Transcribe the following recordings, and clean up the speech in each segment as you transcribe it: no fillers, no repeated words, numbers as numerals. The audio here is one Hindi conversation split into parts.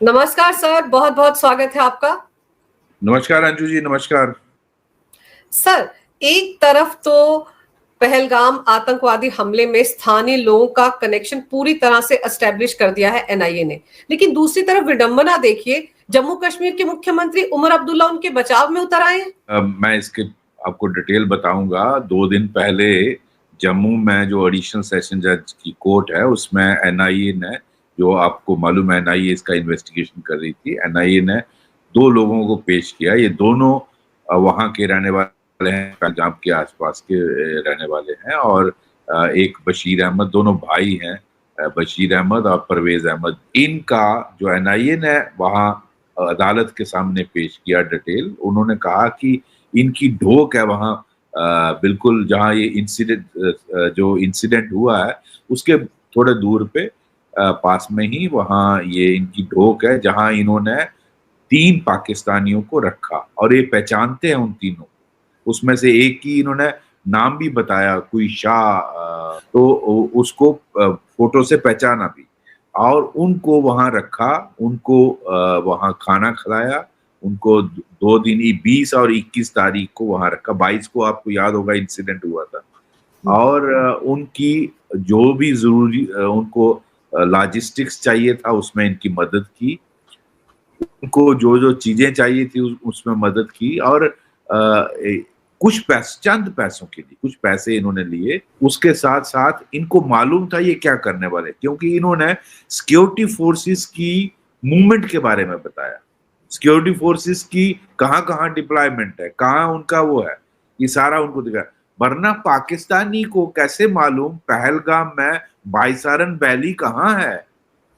नमस्कार सर, बहुत बहुत स्वागत है आपका। नमस्कार अंजू जी, नमस्कार। सर, एक तरफ तो पहलगाम आतंकवादी हमले में स्थानीय लोगों का कनेक्शन पूरी तरह से एस्टेब्लिश कर दिया है एनआईए ने, लेकिन दूसरी तरफ विडंबना देखिए, जम्मू कश्मीर के मुख्यमंत्री उमर अब्दुल्ला उनके बचाव में उतर आए हैं। मैं इसके आपको डिटेल बताऊंगा। 2 दिन पहले जम्मू में जो एडिशनल सेशन जज की कोर्ट है उसमें एनआईए ने, जो आपको मालूम है एनआईए इसका इन्वेस्टिगेशन कर रही थी, एनआईए ने 2 लोगों को पेश किया। ये दोनों वहाँ के रहने वाले हैं, पंजाब के आसपास के रहने वाले हैं, और एक बशीर अहमद, दोनों भाई हैं, बशीर अहमद और परवेज अहमद। इनका जो एनआईए ने वहाँ अदालत के सामने पेश किया डिटेल, उन्होंने कहा कि इनकी ढोक है वहाँ, बिल्कुल जहाँ ये जो इंसिडेंट हुआ है उसके थोड़े दूर पे पास में ही वहाँ ये इनकी ढोक है, जहाँ इन्होंने 3 पाकिस्तानियों को रखा और ये पहचानते हैं उन तीनों। उसमें से एक की इन्होंने नाम भी बताया, कोई शाह, तो उसको फोटो से पहचाना भी, और उनको वहां रखा, उनको वहां खाना खिलाया, उनको 2 दिन 20 और 21 तारीख को वहां रखा। 22 को आपको याद होगा इंसिडेंट हुआ था। और उनकी जो भी जरूरी उनको लॉजिस्टिक्स चाहिए था उसमें इनकी मदद की, उनको जो जो चीजें चाहिए थी उसमें मदद की, और कुछ पैसे, चंद पैसों के लिए कुछ पैसे इन्होंने लिए। उसके साथ साथ इनको मालूम था ये क्या करने वाले, क्योंकि इन्होंने सिक्योरिटी फोर्सेस की मूवमेंट के बारे में बताया, सिक्योरिटी फोर्सेस की कहाँ कहाँ डिप्लॉयमेंट है, कहाँ उनका वो है, ये सारा उनको दिखाया। वरना पाकिस्तानी को कैसे मालूम पहलगाम में बाईसारन वैली कहाँ है,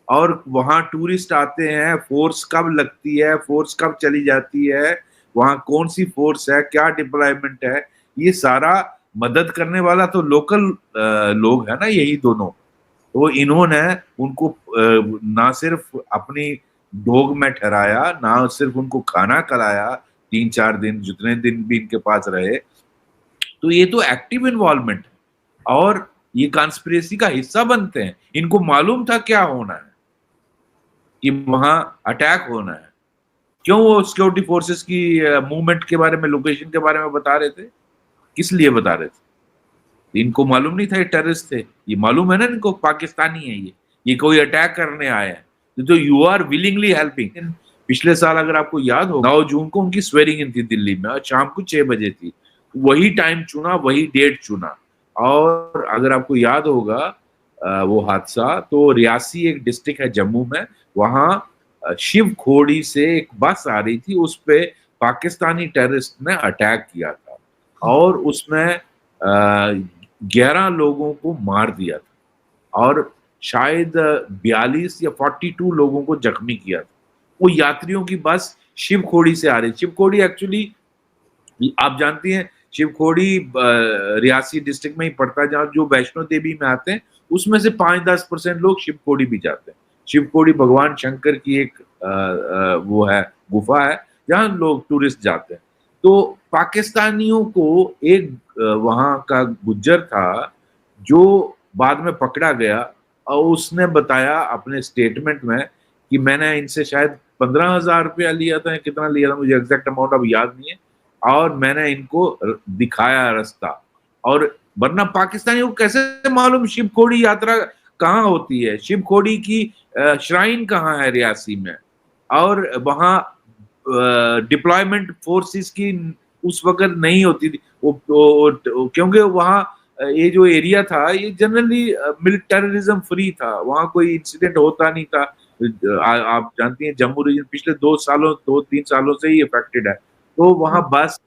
और वहां टूरिस्ट आते हैं, फोर्स कब लगती है, फोर्स कब चली जाती है, वहां कौन सी फोर्स है, क्या डिप्लॉयमेंट है, ये सारा मदद करने वाला तो लोकल लोग है ना, यही दोनों। तो इन्होंने उनको ना सिर्फ अपनी डोग में ठहराया, ना सिर्फ उनको खाना खिलाया 3-4 दिन, जितने दिन भी इनके पास रहे, तो ये तो एक्टिव इन्वॉल्वमेंट है और ये कॉन्स्पिरेसी का हिस्सा बनते हैं। इनको मालूम था क्या होना है, कि वहां अटैक होना है। क्यों वो सिक्योरिटी फोर्सेस की मूवमेंट के बारे में, लोकेशन के बारे में बता रहे थे, किस लिए बता रहे थे? इनको मालूम नहीं था ये टेररिस्ट थे, ये मालूम है ना इनको पाकिस्तानी है, ये कोई अटैक करने आए हैं, तो यू आर विलिंगली हेल्पिंग। पिछले साल अगर आपको याद हो 9 जून को उनकी स्वेरिंग इन थी दिल्ली में, और शाम को 6 बजे थी। वही टाइम चुना, वही डेट चुना। और अगर आपको याद होगा वो हादसा, तो रियासी एक डिस्ट्रिक्ट है जम्मू में, वहां शिव खोड़ी से एक बस आ रही थी, उस पे पाकिस्तानी टेररिस्ट ने अटैक किया था, और उसमें 11 लोगों को मार दिया था, और शायद 42 या 42 लोगों को जख्मी किया था। वो यात्रियों की बस शिव खोड़ी से आ रही। शिव खोड़ी एक्चुअली आप जानती हैं, शिवखोड़ी रियासी डिस्ट्रिक्ट में ही पड़ता है, जहाँ जो वैष्णो देवी में आते हैं उसमें से 5-10% लोग शिवखोड़ी भी जाते हैं। शिवखोड़ी भगवान शंकर की एक वो है, गुफा है, जहाँ लोग टूरिस्ट जाते हैं। तो पाकिस्तानियों को एक वहाँ का गुज्जर था जो बाद में पकड़ा गया, और उसने बताया अपने स्टेटमेंट में कि मैंने इनसे शायद 15,000 रुपया लिया था, कितना लिया था मुझे एग्जैक्ट अमाउंट अब याद नहीं है, और मैंने इनको दिखाया रास्ता। और वरना पाकिस्तानियों को कैसे मालूम शिवखोड़ी यात्रा कहाँ होती है, शिवखोड़ी की श्राइन कहाँ है रियासी में, और वहाँ डिप्लॉयमेंट फोर्सेस की उस वक्त नहीं होती थी क्योंकि वहाँ ये जो एरिया था ये जनरली टेररिज्म फ्री था, वहाँ कोई इंसिडेंट होता नहीं था। आप जानती हैं जम्मू रीजन पिछले 2-3 सालों से ही अफेक्टेड है। तो वहां बस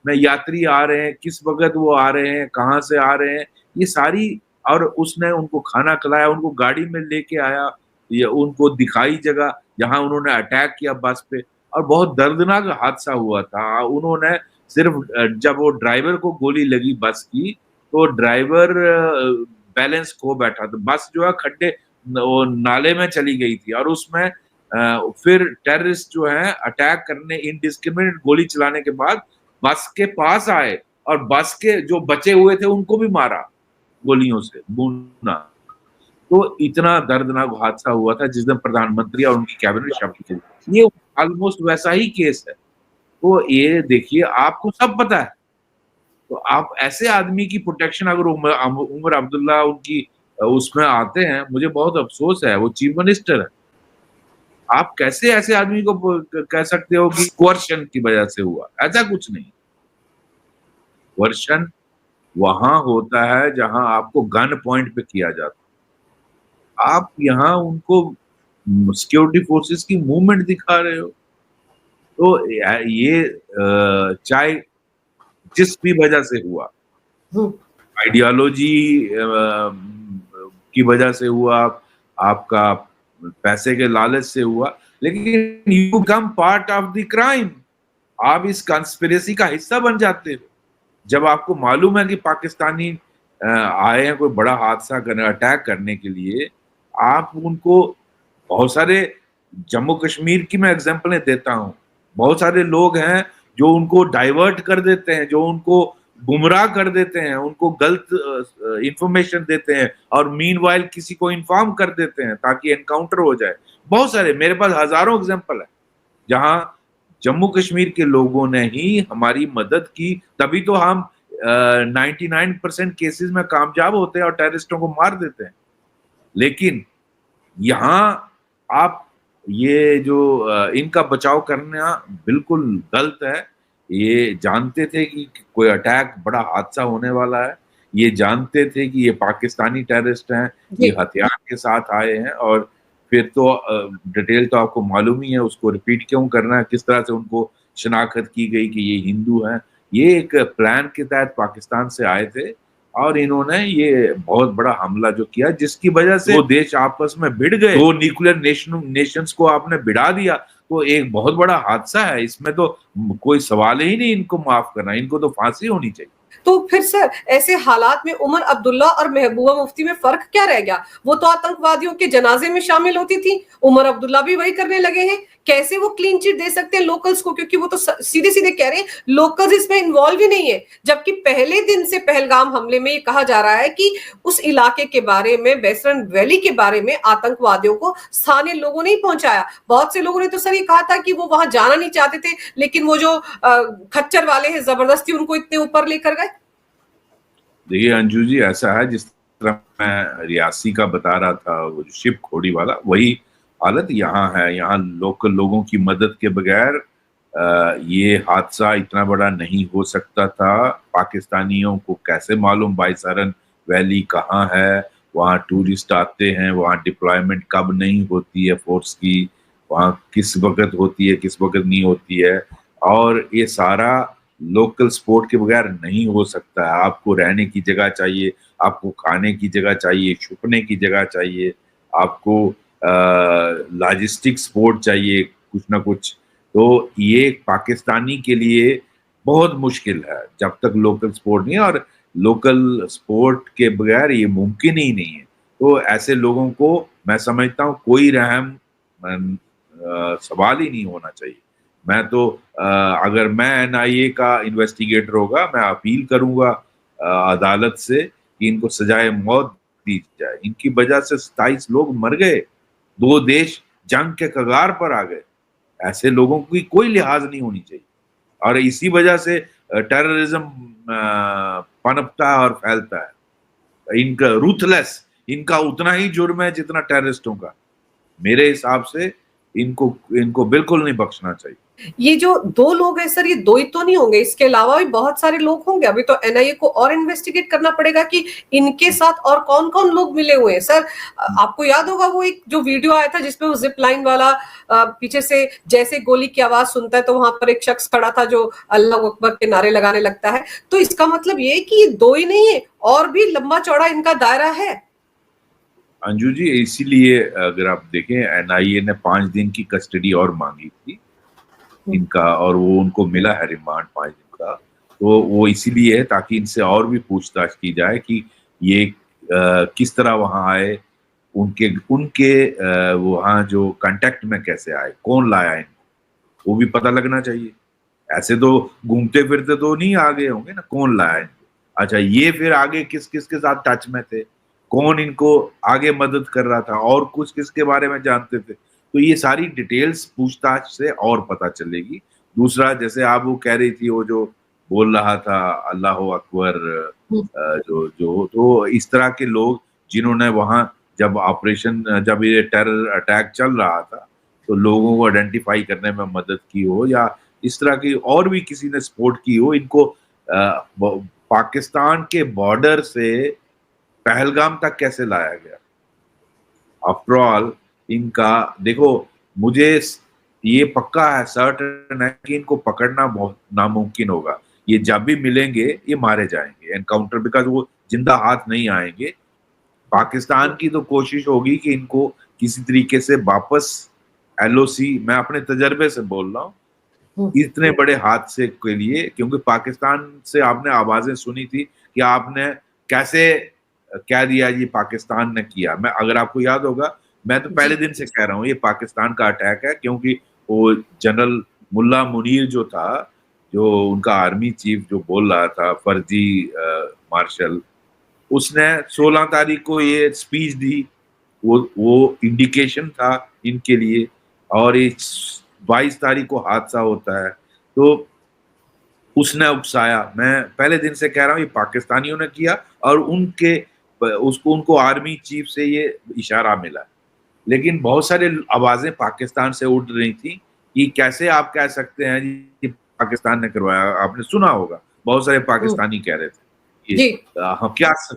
में यात्री आ रहे हैं, किस वक्त वो आ रहे हैं, कहाँ से आ रहे हैं, ये सारी, और उसने उनको खाना खिलाया, उनको गाड़ी में लेके आया, ये उनको दिखाई जगह जहां उन्होंने अटैक किया बस पे। और बहुत दर्दनाक हादसा हुआ था। उन्होंने सिर्फ जब वो ड्राइवर को गोली लगी बस की, तो ड्राइवर बैलेंस खो बैठा था, बस जो है खड्डे वो नाले में चली गई थी, और उसमें फिर टेररिस्ट जो है अटैक करने, इनडिस्क्रिमिनेट गोली चलाने के बाद बस के पास आए, और बस के जो बचे हुए थे उनको भी मारा गोलियों से, भूना। तो इतना दर्दनाक हादसा हुआ था जिस दिन प्रधानमंत्री और उनकी कैबिनेट शपथ ली। ये ऑलमोस्ट वैसा ही केस है। तो ये देखिए, आपको सब पता है, तो आप ऐसे आदमी की प्रोटेक्शन अगर उमर अब्दुल्ला उनकी उसमें आते हैं, मुझे बहुत अफसोस है, वो चीफ मिनिस्टर है। आप कैसे ऐसे आदमी को कह सकते हो कि कोर्शन की वजह से हुआ? ऐसा कुछ नहीं। कोर्शन वहां होता है जहां आपको गन पॉइंट पे किया जाता है। आप यहाँ उनको सिक्योरिटी फोर्सेस की मूवमेंट दिखा रहे हो। तो ये चाहे जिस भी वजह से हुआ, हम्म। आइडियोलॉजी की वजह से हुआ, आपका पैसे के लालच से हुआ, लेकिन you become part of the crime. आप इस कंस्पिरेसी का हिस्सा बन जाते हो। जब आपको मालूम है कि पाकिस्तानी आए हैं कोई बड़ा हादसा करने, अटैक करने के लिए, आप उनको बहुत सारे, जम्मू कश्मीर की मैं एग्जांपल देता हूँ, बहुत सारे लोग हैं जो उनको डाइवर्ट कर देते हैं, जो उनको गुमराह कर देते हैं, उनको गलत इंफॉर्मेशन देते हैं और मीनवाइल किसी को इन्फॉर्म कर देते हैं ताकि एनकाउंटर हो जाए। बहुत सारे, मेरे पास हजारों एग्जांपल है जहां जम्मू कश्मीर के लोगों ने ही हमारी मदद की, तभी तो हम 99% केसेस में कामयाब होते हैं और टेररिस्टों को मार देते हैं। लेकिन यहाँ आप ये जो इनका बचाव करना बिल्कुल गलत है। ये जानते थे कि कोई अटैक, बड़ा हादसा होने वाला है। ये जानते थे कि ये पाकिस्तानी टेररिस्ट हैं, ये जी। हथियार के साथ आए हैं, और फिर तो डिटेल तो आपको मालूम ही है, उसको रिपीट क्यों करना है, किस तरह से उनको शनाख्त की गई कि ये हिंदू हैं। ये एक प्लान के तहत पाकिस्तान से आए थे और इन्होंने ये बहुत बड़ा हमला जो किया, जिसकी वजह से वो देश आपस में भिड़ गए। दो न्यूक्लियर नेशंस को आपने भिड़ा दिया, तो एक बहुत बड़ा हादसा है। इसमें तो कोई सवाल ही नहीं इनको माफ करना, इनको तो फांसी होनी चाहिए। तो फिर सर ऐसे हालात में उमर अब्दुल्ला और महबूबा मुफ्ती में फर्क क्या रह गया? वो तो आतंकवादियों के जनाजे में शामिल होती थी, उमर अब्दुल्ला भी वही करने लगे हैं। कैसे वो क्लीन चिट दे सकते हैं लोकल्स को? क्योंकि वो तो सीधे सीधे कह रहे हैं लोकल्स इसमें इन्वॉल्व ही नहीं है, जबकि पहले दिन से पहलगाम हमले में ये कहा जा रहा है कि उस इलाके के बारे में, वेस्टर्न वैली के बारे में आतंकवादियों को स्थानीय लोगों ने ही पहुंचाया। बहुत से लोगों ने तो सर ये कहा था कि वो वहां जाना नहीं चाहते थे, लेकिन वो जो खच्चर वाले हैं जबरदस्ती उनको इतने ऊपर लेकर गए। देखिए अंजू जी, ऐसा है जिस तरह मैं रियासी का बता रहा था, वो जो शिप खोड़ी वाला, वही हालत यहाँ है। यहाँ लोकल लोगों की मदद के बगैर ये हादसा इतना बड़ा नहीं हो सकता था। पाकिस्तानियों को कैसे मालूम बाईसारन वैली कहाँ है, वहाँ टूरिस्ट आते हैं, वहाँ डिप्लॉयमेंट कब नहीं होती है फोर्स की, वहाँ किस वक्त होती है, किस वक्त नहीं होती है। और ये सारा लोकल सपोर्ट के बगैर नहीं हो सकता है। आपको रहने की जगह चाहिए, आपको खाने की जगह चाहिए, छुपने की जगह चाहिए, आपको लॉजिस्टिक सपोर्ट चाहिए, कुछ ना कुछ। तो ये पाकिस्तानी के लिए बहुत मुश्किल है जब तक लोकल सपोर्ट नहीं है, और लोकल सपोर्ट के बगैर ये मुमकिन ही नहीं है। तो ऐसे लोगों को मैं समझता हूँ कोई रहम सवाल ही नहीं होना चाहिए। मैं तो अगर मैं एनआईए का इन्वेस्टिगेटर होगा, मैं अपील करूंगा अदालत से कि इनको सजाए मौत दी जाए। इनकी वजह से 27 लोग मर गए, 2 देश जंग के कगार पर आ गए। ऐसे लोगों की कोई लिहाज नहीं होनी चाहिए, और इसी वजह से टेररिज्म पनपता है और फैलता है। इनका रूथलेस, इनका उतना ही जुर्म है जितना टेररिस्टों का। मेरे हिसाब से इनको इनको बिल्कुल नहीं बख्शना चाहिए। ये जो 2 लोग हैं सर, ये 2 ही तो नहीं होंगे, इसके अलावा भी बहुत सारे लोग होंगे। अभी तो एनआईए को और इन्वेस्टिगेट करना पड़ेगा कि इनके साथ और कौन कौन लोग मिले हुए हैं। सर आपको याद होगा वो एक जो वीडियो आया था जिसमें वो जिप लाइन वाला पीछे से जैसे गोली की आवाज सुनता है तो वहां पर एक शख्स खड़ा था जो अल्लाह अकबर के नारे लगाने लगता है। तो इसका मतलब ये कि ये 2 ही नहीं है, और भी लंबा चौड़ा इनका दायरा है। अंजू जी, इसीलिए अगर आप देखें, एनआईए ने 5 दिन की कस्टडी और मांगी थी इनका, और वो उनको मिला है रिमांड 5 दिन का। तो वो इसीलिए है ताकि इनसे और भी पूछताछ की जाए कि ये किस तरह वहां आए, उनके उनके वहां जो कांटेक्ट में कैसे आए, कौन लाया इनको, वो भी पता लगना चाहिए। ऐसे तो घूमते फिरते तो नहीं आ गए होंगे ना, कौन लाया इनको। अच्छा, ये फिर आगे किस किस के साथ टच में थे, कौन इनको आगे मदद कर रहा था और कुछ किसके बारे में जानते थे। तो ये सारी डिटेल्स पूछताछ से और पता चलेगी। दूसरा, जैसे आप वो कह रही थी, वो जो बोल रहा था अल्लाह अकबर, जो जो तो इस तरह के लोग जिन्होंने वहां जब ये टेरर अटैक चल रहा था तो लोगों को आइडेंटिफाई करने में मदद की हो, या इस तरह की और भी किसी ने सपोर्ट की हो, इनको पाकिस्तान के बॉर्डर से पहलगाम तक कैसे लाया गया। आफ्टर ऑल इनका देखो, मुझे ये पक्का है, सर्टेन है कि इनको पकड़ना बहुत नामुमकिन होगा। ये जब भी मिलेंगे ये मारे जाएंगे एनकाउंटर, बिकॉज वो जिंदा हाथ नहीं आएंगे। पाकिस्तान की तो कोशिश होगी कि इनको किसी तरीके से वापस एलओसी, मैं अपने तजर्बे से बोल रहा हूँ, इतने बड़े हादसे के लिए, क्योंकि पाकिस्तान से आपने आवाजें सुनी थी कि आपने कैसे कह दिया ये पाकिस्तान ने किया। मैं, अगर आपको याद होगा, मैं तो पहले दिन से कह रहा हूँ ये पाकिस्तान का अटैक है, क्योंकि वो जनरल मुल्ला मुनीर जो था, जो उनका आर्मी चीफ जो बोल रहा था, फर्जी मार्शल, उसने 16 तारीख को ये स्पीच दी। वो इंडिकेशन था इनके लिए, और ये 22 तारीख को हादसा होता है। तो उसने उकसाया, मैं पहले दिन से कह रहा हूँ ये पाकिस्तानियों ने किया, और उनको आर्मी चीफ से ये इशारा मिला। लेकिन बहुत सारे आवाजें पाकिस्तान से उठ रही थी कि कैसे आप कह सकते हैं कि पाकिस्तान ने करवाया। आपने सुना होगा, बहुत सारे पाकिस्तानी कह रहे थे कि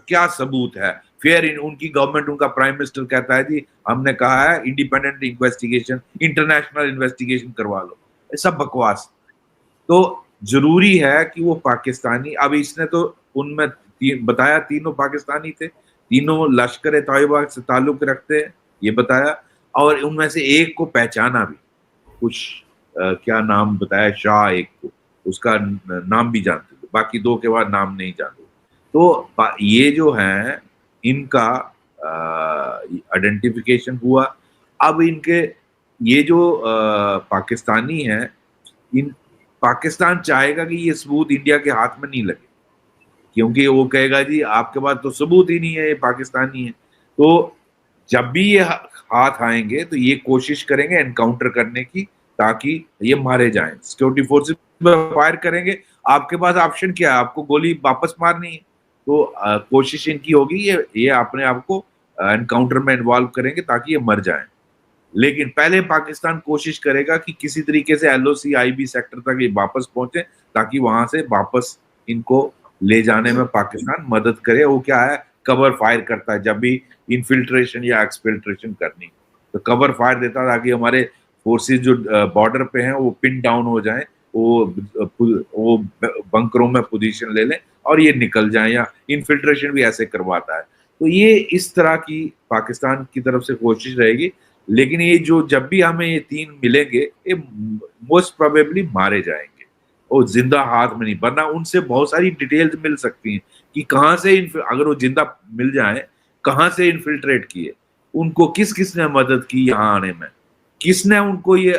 क्या सबूत है। फिर उनकी गवर्नमेंट, उनका प्राइम मिनिस्टर कहता है जी हमने कहा है इंडिपेंडेंट इन्वेस्टिगेशन, इंटरनेशनल इन्वेस्टिगेशन करवा लो। ये सब बकवास। तो जरूरी है कि वो पाकिस्तानी, अब इसने तो उनमें बताया तीनों पाकिस्तानी थे, तीनों लश्कर ए तैयबा से ताल्लुक रखते हैं, ये बताया, और उनमें से एक को पहचाना भी, कुछ क्या नाम बताया, शाह एक को, उसका नाम भी जानते थे, बाकी दो के बाद नाम नहीं जानते। तो ये जो है इनका आइडेंटिफिकेशन हुआ। अब इनके ये जो पाकिस्तानी हैं, इन पाकिस्तान चाहेगा कि ये सबूत इंडिया के हाथ में नहीं लगे, क्योंकि वो कहेगा जी आपके पास तो सबूत ही नहीं है, ये पाकिस्तानी है। तो जब भी ये हाथ आएंगे तो ये कोशिश करेंगे एनकाउंटर करने की, ताकि ये मारे जाएं। सिक्योरिटी फोर्सेस फायर करेंगे, आपके पास ऑप्शन क्या है, आपको गोली वापस मारनी है। तो कोशिश इनकी होगी ये अपने आप को एनकाउंटर में इन्वॉल्व करेंगे ताकि ये मर जाएं। लेकिन पहले पाकिस्तान कोशिश करेगा कि किसी तरीके से एलओसी आईबी सेक्टर तक ये वापस पहुंचे, ताकि वहां से वापस इनको ले जाने में पाकिस्तान मदद करे। वो क्या है, कवर फायर करता है जब भी इनफिल्ट्रेशन या एक्सफिल्ट्रेशन करनी, तो कवर फायर देता है ताकि हमारे फोर्सेस जो बॉर्डर पे हैं वो पिन डाउन हो जाएं, वो बंकरों में पोजीशन ले लें और ये निकल जाएं, या इनफिल्ट्रेशन भी ऐसे करवाता है। तो ये इस तरह की पाकिस्तान की तरफ से कोशिश रहेगी। लेकिन ये जो जब भी हमें ये तीन मिलेंगे, ये मोस्ट प्रोबेबली मारे जाएंगे, और जिंदा हाथ में नहीं, वरना उनसे बहुत सारी डिटेल्स मिल सकती हैं कि कहाँ से अगर वो जिंदा मिल जाए, कहाँ से इन्फिल्ट्रेट किए, उनको किस किस ने मदद की यहाँ आने में, किसने उनको ये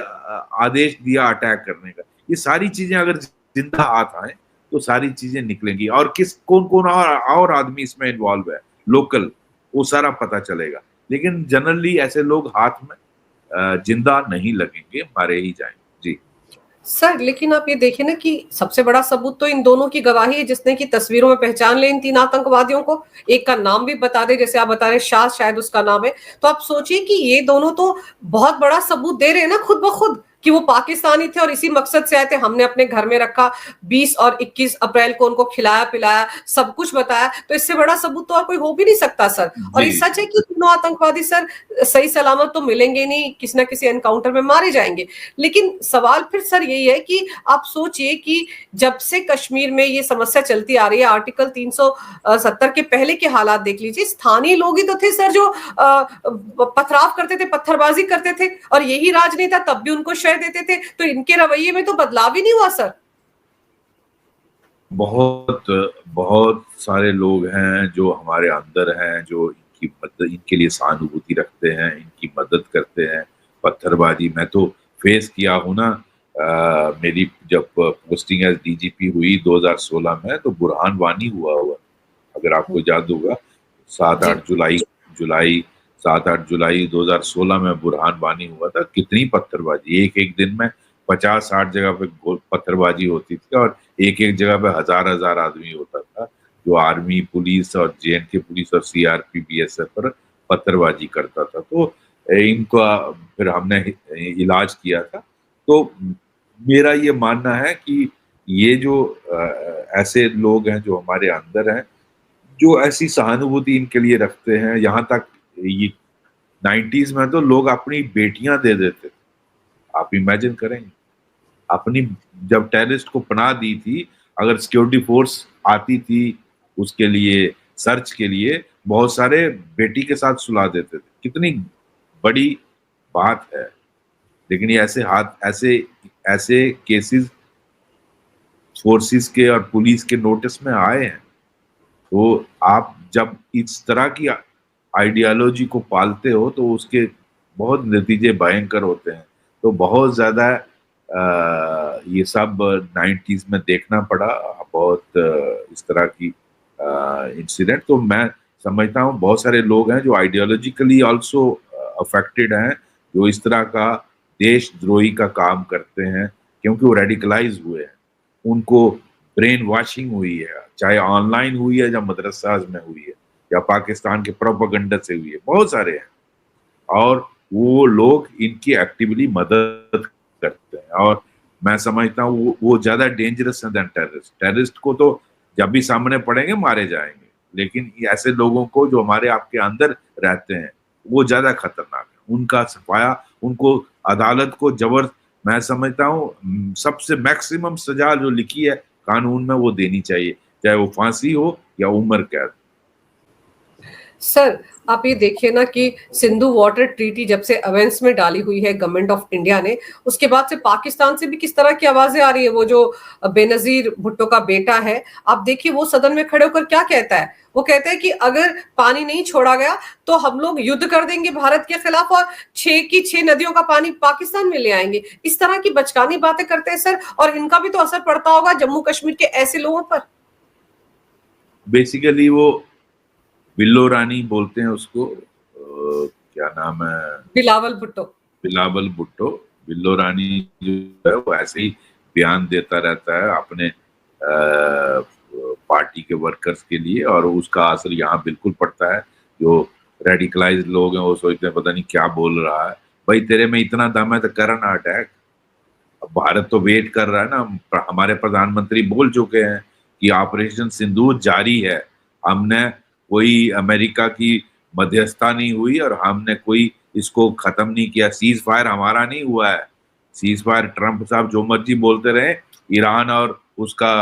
आदेश दिया अटैक करने का। ये सारी चीजें अगर जिंदा हाथ आए तो सारी चीजें निकलेंगी, और कौन कौन और आदमी इसमें इन्वॉल्व है लोकल, वो सारा पता चलेगा। लेकिन जनरली ऐसे लोग हाथ में जिंदा नहीं लगेंगे, मारे ही जाएंगे। जी सर, लेकिन आप ये देखिए ना कि सबसे बड़ा सबूत तो इन दोनों की गवाही है, जिसने की तस्वीरों में पहचान ले इन तीन आतंकवादियों को, एक का नाम भी बता दे, जैसे आप बता रहे शाह शायद उसका नाम है। तो आप सोचिए कि ये दोनों तो बहुत बड़ा सबूत दे रहे हैं ना खुद ब खुद कि वो पाकिस्तानी थे और इसी मकसद से आए थे, हमने अपने घर में रखा, 20 और 21 अप्रैल को उनको खिलाया पिलाया, सब कुछ बताया। तो इससे बड़ा सबूत तो और कोई हो भी नहीं सकता सर। और ये सच है कि तीनों आतंकवादी सर सही सलामत तो मिलेंगे नहीं, किसी ना किसी एनकाउंटर में मारे जाएंगे। लेकिन सवाल फिर सर यही है कि आप सोचिए कि जब से कश्मीर में ये समस्या चलती आ रही है, आर्टिकल 370 के पहले के हालात देख लीजिए, स्थानीय लोग ही तो थे सर जो पथराव करते थे, पत्थरबाजी करते थे, और यही राजनेता तब भी उनको देते थे। तो इनके रवैये में तो बदलाव ही नहीं हुआ सर। बहुत बहुत सारे लोग हैं जो हमारे अंदर हैं, जो इनकी मदद, इनके लिए सहानुभूति रखते हैं, इनकी मदद करते हैं। पत्थरबाजी मैं तो फेस किया हूं ना। मेरी जब पोस्टिंग एज डीजीपी हुई 2016 में, तो बुरहान वानी हुआ, अगर आपको याद होगा, सात जी। आठ जुलाई जुलाई 7-8 जुलाई 2016 में बुरहान वानी हुआ था। कितनी पत्थरबाजी, एक एक दिन में 50-60 जगह पे पत्थरबाजी होती थी और एक एक जगह पे हजार हजार आदमी होता था जो आर्मी, पुलिस और JNK पुलिस और CRP BSF पर पत्थरबाजी करता था। तो इनका फिर हमने इलाज किया था। तो मेरा ये मानना है कि ये जो ऐसे लोग हैं जो हमारे अंदर हैं, जो ऐसी सहानुभूति इनके लिए रखते हैं, यहाँ तक ये 90s में तो लोग अपनी बेटियां दे देते थे। आप इमेजिन करेंगे, अपनी जब टेररिस्ट को पनाह दी थी, अगर सिक्योरिटी फोर्स आती थी उसके लिए सर्च के लिए, बहुत सारे बेटी के साथ सुला देते थे। कितनी बड़ी बात है। लेकिन ये ऐसे ऐसे केसेस फोर्सेस के और पुलिस के नोटिस में आए हैं। तो आप जब इस तरह की आइडियोलॉजी को पालते हो तो उसके बहुत नतीजे भयंकर होते हैं। तो बहुत ज्यादा ये सब 90s में देखना पड़ा, बहुत इस तरह की इंसिडेंट। तो मैं समझता हूँ बहुत सारे लोग हैं जो आइडियोलॉजिकली आल्सो अफेक्टेड हैं, जो इस तरह का देशद्रोही का काम करते हैं, क्योंकि वो रेडिकलाइज हुए हैं, उनको ब्रेन वॉशिंग हुई है, चाहे ऑनलाइन हुई है या मदरसाज में हुई है या पाकिस्तान के प्रोपेगेंडा से हुई है, बहुत सारे हैं। और वो लोग इनकी एक्टिवली मदद करते हैं और मैं समझता हूँ वो ज्यादा डेंजरस है देन टेररिस्ट। टेररिस्ट को तो जब भी सामने पड़ेंगे मारे जाएंगे, लेकिन ऐसे लोगों को जो हमारे आपके अंदर रहते हैं वो ज्यादा खतरनाक है। उनका सफाया, उनको अदालत को मैं समझता हूँ सबसे मैक्सिमम सजा जो लिखी है कानून में वो देनी चाहिए, चाहे वो फांसी हो या उम्र कैद। सर, आप ये देखिए ना कि सिंधु वाटर ट्रीटी जब से अवेंस में डाली हुई है गवर्नमेंट ऑफ इंडिया ने, उसके बाद से पाकिस्तान से भी किस तरह की आवाजें आ रही है। वो जो बेनजीर भुट्टो का बेटा है, आप देखिए वो सदन में खड़े होकर क्या कहता है। वो कहता है कि अगर पानी नहीं छोड़ा गया तो हम लोग युद्ध कर देंगे भारत के खिलाफ और 6 नदियों का पानी पाकिस्तान में ले आएंगे। इस तरह की बचकानी बातें करते हैं सर, और इनका भी तो असर पड़ता होगा जम्मू कश्मीर के ऐसे लोगों पर। बेसिकली वो बिल्लो रानी बोलते हैं उसको, क्या नाम है, बिलावल भुट्टो। बिलावल भुट्टो। बिल्लो रानी जो है वो ऐसे ही बयान देता रहता है अपने पार्टी के वर्कर्स के लिए, और उसका असर यहाँ बिल्कुल पड़ता है। जो रेडिकलाइज लोग हैं वो सोचते हैं पता नहीं क्या बोल रहा है। भाई तेरे में इतना दम है तो कर ना अटैक। अब भारत तो वेट कर रहा है ना। हमारे प्रधानमंत्री बोल चुके हैं कि ऑपरेशन सिंदूर जारी है। हमने कोई अमेरिका की मध्यस्थता नहीं हुई और हमने कोई इसको खत्म नहीं किया। सीज फायर हमारा नहीं हुआ है। सीज फायर ट्रंप साहब जो मर्जी बोलते रहे, ईरान और उसका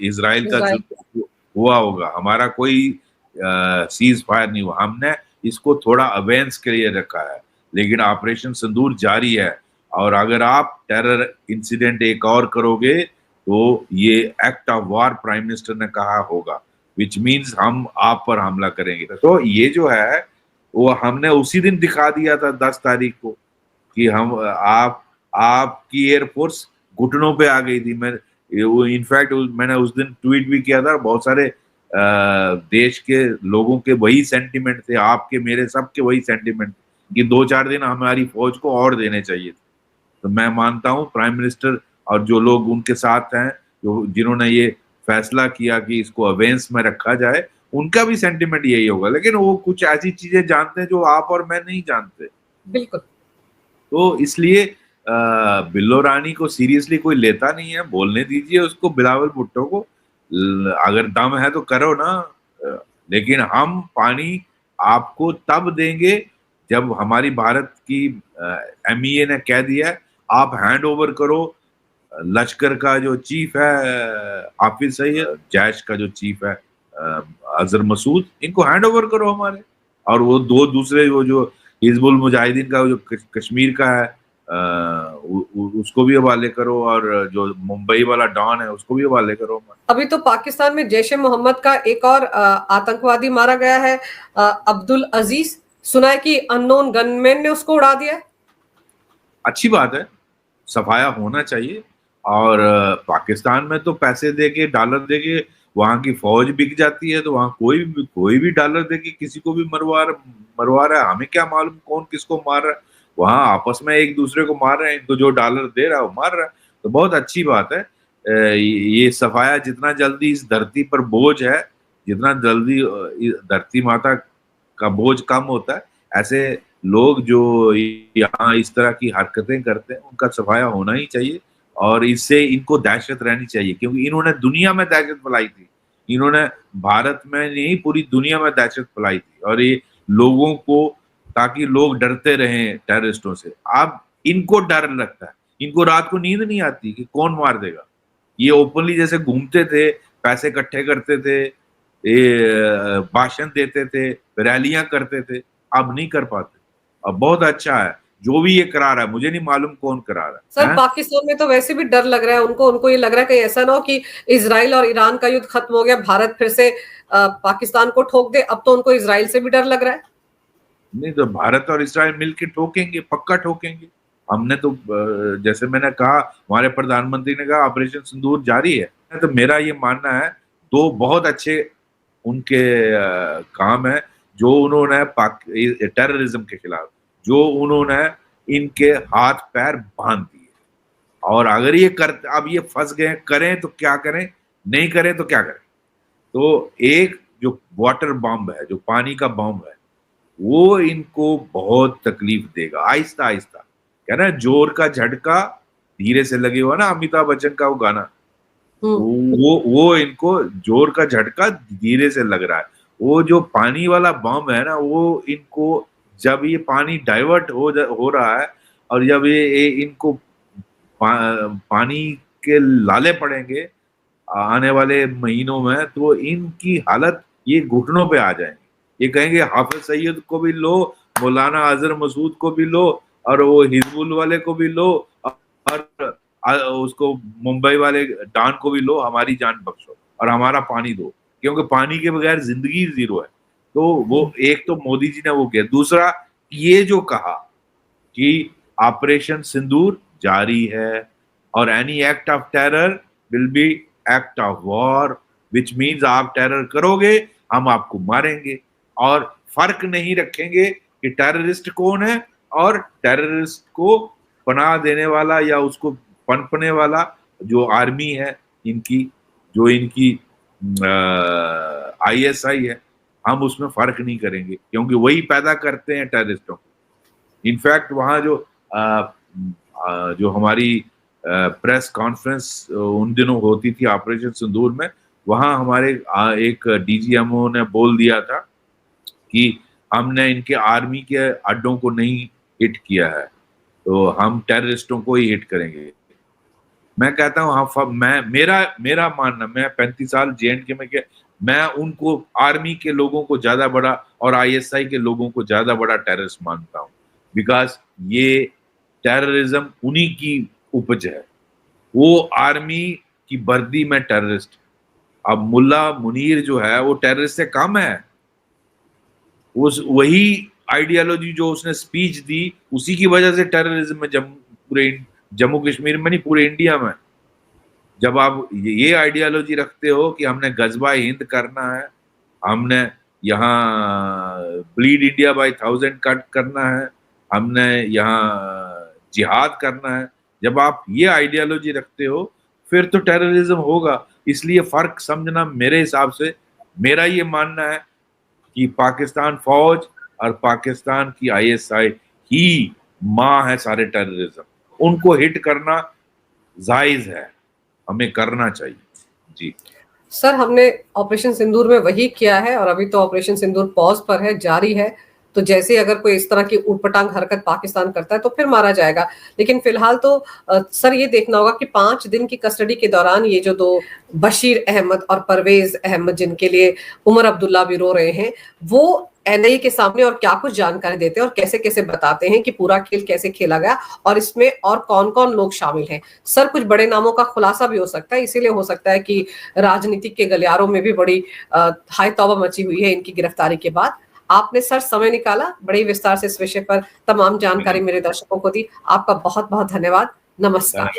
इजराइल का इजराइल। युद्ध हुआ होगा, हमारा कोई सीज फायर नहीं हुआ। हमने इसको थोड़ा अवेंस के लिए रखा है, लेकिन ऑपरेशन सिंदूर जारी है। और अगर आप टेरर इंसिडेंट एक और करोगे तो ये act of war prime minister ने कहा होगा, विच मीन्स हम आप पर हमला करेंगे। तो ये जो है वो हमने उसी दिन दिखा दिया था 10 तारीख को कि हम आपकी एयरफोर्स घुटनों पे आ गई थी। मैं वो इनफैक्ट मैंने उस दिन ट्वीट भी किया था। बहुत सारे देश के लोगों के वही सेंटिमेंट थे, आपके मेरे सबके वही सेंटिमेंट कि 2-4 दिन हमारी फौज को और देने चाहिए थे। तो मैं मानता हूं प्राइम मिनिस्टर और जो लोग उनके साथ हैं, जो जिन्होंने ये फैसला किया कि इसको अवेंस में रखा जाए, उनका भी सेंटिमेंट यही होगा। लेकिन वो कुछ ऐसी चीजें जानते हैं जो आप और मैं नहीं जानते। बिल्कुल। तो इसलिए बिल्लो रानी को सीरियसली कोई लेता नहीं है। बोलने दीजिए उसको, बिलावल भुट्टो को। अगर दम है तो करो ना। लेकिन हम पानी आपको तब देंगे जब हमारी भारत की MEA ने कह दिया है आप हैंड ओवर करो। लश्कर का जो चीफ है हाफिज सईद, जैश का जो चीफ है अजहर मसूद, इनको हैंड ओवर करो हमारे। और वो दो दूसरे वो जो हिजबुल मुजाहिदीन का जो कश्मीर का है उसको भी हवाले करो, और जो मुंबई वाला डॉन है उसको भी हवाले करो। अभी तो पाकिस्तान में जैश ए मोहम्मद का एक और आतंकवादी मारा गया है, अब्दुल अजीज। सुना है कि अननोन गनमैन ने उसको उड़ा दिया है। अच्छी बात है, सफाया होना चाहिए। और पाकिस्तान में तो पैसे देके, डॉलर देके वहां की फौज बिक जाती है, तो वहां कोई भी डॉलर दे के किसी को भी मरवा रहा है, हमें क्या मालूम कौन किसको मार रहा है। वहां आपस में एक दूसरे को मार रहे हैं, इनको जो डॉलर दे रहा है वो मार रहा है। तो बहुत अच्छी बात है। ये सफाया जितना जल्दी इस धरती पर बोझ है, जितना जल्दी धरती माता का बोझ कम होता है, ऐसे लोग जो यहाँ इस तरह की हरकतें करते हैं उनका सफाया होना ही चाहिए। और इससे इनको दहशत रहनी चाहिए, क्योंकि इन्होंने दुनिया में दहशत फैलाई थी। इन्होंने भारत में नहीं, पूरी दुनिया में दहशत फैलाई थी, और ये लोगों को, ताकि लोग डरते रहें टेररिस्टों से। अब इनको डर लगता है, इनको रात को नींद नहीं आती कि कौन मार देगा। ये ओपनली जैसे घूमते थे, पैसे इकट्ठे करते थे, ये भाषण देते थे, रैलियां करते थे, अब नहीं कर पाते। अब बहुत अच्छा है जो भी ये करा रहा है, मुझे नहीं मालूम कौन करा रहा है। सर पाकिस्तान में तो वैसे भी डर लग रहा है उनको ये लग रहा है कि ऐसा ना हो कि इजराइल और ईरान का युद्ध खत्म हो गया, भारत फिर से पाकिस्तान को ठोक दे। अब तो उनको इजराइल से भी डर लग रहा है। नहीं तो भारत और इस्राइल मिलकर ठोकेंगे, पक्का ठोकेंगे। हमने तो जैसे मैंने कहा, हमारे प्रधानमंत्री ने कहा ऑपरेशन सिंदूर जारी है। तो मेरा ये मानना है, दो बहुत अच्छे उनके काम है जो उन्होंने टेररिज्म के खिलाफ, जो उन्होंने इनके हाथ पैर बांध दिए। और अगर ये अब ये फंस गए, करें तो क्या करें, नहीं करें तो क्या करें। तो एक जो वाटर बॉम्ब है, जो पानी का बॉम्ब है, वो इनको बहुत तकलीफ देगा। आहिस्ता आहिस्ता, क्या ना, जोर का झटका धीरे से लगे हुआ ना, अमिताभ बच्चन का वो गाना, वो इनको जोर का झटका धीरे से लग रहा है। वो जो पानी वाला बम है ना, वो इनको, जब ये पानी डाइवर्ट हो रहा है, और जब ये इनको पानी के लाले पड़ेंगे आने वाले महीनों में, तो इनकी हालत, ये घुटनों पे आ जाएंगे। ये कहेंगे हाफिज सईद को भी लो, मौलाना अजहर मसूद को भी लो, और वो हिजबुल वाले को भी लो, और उसको मुंबई वाले डॉन को भी लो, हमारी जान बख्शो और हमारा पानी दो, क्योंकि पानी के बगैर जिंदगी जीरो है। तो वो एक तो मोदी जी ने वो किया। दूसरा, ये जो कहा कि ऑपरेशन सिंदूर जारी है, और any act of terror will be act of war, which means आप टेरर करोगे हम आपको मारेंगे, और फर्क नहीं रखेंगे कि टेररिस्ट कौन है, और टेररिस्ट को पनाह देने वाला या उसको पनपने वाला जो आर्मी है इनकी, जो इनकी ISI है, हम उसमें फर्क नहीं करेंगे, क्योंकि वही पैदा करते हैं टेररिस्टों को। इनफैक्ट वहां जो हमारी प्रेस कॉन्फ्रेंस उन दिनों होती थी ऑपरेशन सिंदूर में, वहां हमारे एक DGMO ने बोल दिया था कि हमने इनके आर्मी के अड्डों को नहीं हिट किया है, तो हम टेररिस्टों को ही हिट करेंगे। मैं कहता हूँ हाँ, मेरा मानना, मैं 35 साल JNK में किया, मैं उनको, आर्मी के लोगों को ज्यादा बड़ा और ISI के लोगों को ज्यादा बड़ा टेररिस्ट मानता हूँ, बिकॉज ये टेररिज्म उन्हीं की उपज है। वो आर्मी की वर्दी में टेररिस्ट। अब मुल्ला मुनीर जो है वो टेररिस्ट से कम है। वही आइडियोलॉजी जो उसने स्पीच दी, उसी की वजह से टेररिज्म में पूरे जम्मू कश्मीर में नहीं, पूरे इंडिया में। जब आप ये आइडियोलॉजी रखते हो कि हमने गजबा हिंद करना है, हमने यहाँ ब्लीड इंडिया बाय 1000 कट करना है, हमने यहाँ जिहाद करना है, जब आप ये आइडियोलॉजी रखते हो फिर तो टेररिज्म होगा। इसलिए फर्क समझना, मेरे हिसाब से, मेरा ये मानना है कि पाकिस्तान फौज और पाकिस्तान की ISI ही माँ है सारे टेररिज्म। उनको हिट करना जायज है, हमें करना चाहिए। जी सर, हमने ऑपरेशन सिंदूर में वही किया है, और अभी तो ऑपरेशन सिंदूर पॉज पर है, जारी है। तो जैसे अगर कोई इस तरह की उटपटांग हरकत पाकिस्तान करता है तो फिर मारा जाएगा। लेकिन फिलहाल तो सर ये देखना होगा कि 5 दिन की कस्टडी के दौरान ये जो 2 बशीर अहमद और परवेज अहमद, जिनके लिए उमर अब्दुल्ला भी रो रहे हैं, वो NIA के सामने और क्या कुछ जानकारी देते हैं और कैसे कैसे बताते हैं कि पूरा खेल कैसे खेला गया और इसमें और कौन कौन लोग शामिल हैं। सर, कुछ बड़े नामों का खुलासा भी हो सकता है, इसीलिए हो सकता है कि राजनीतिक के गलियारों में भी बड़ी हाय तौबा मची हुई है इनकी गिरफ्तारी के बाद। आपने सर समय निकाला, बड़े विस्तार से इस विषय पर तमाम जानकारी मेरे दर्शकों को दी। आपका बहुत बहुत धन्यवाद। नमस्कार।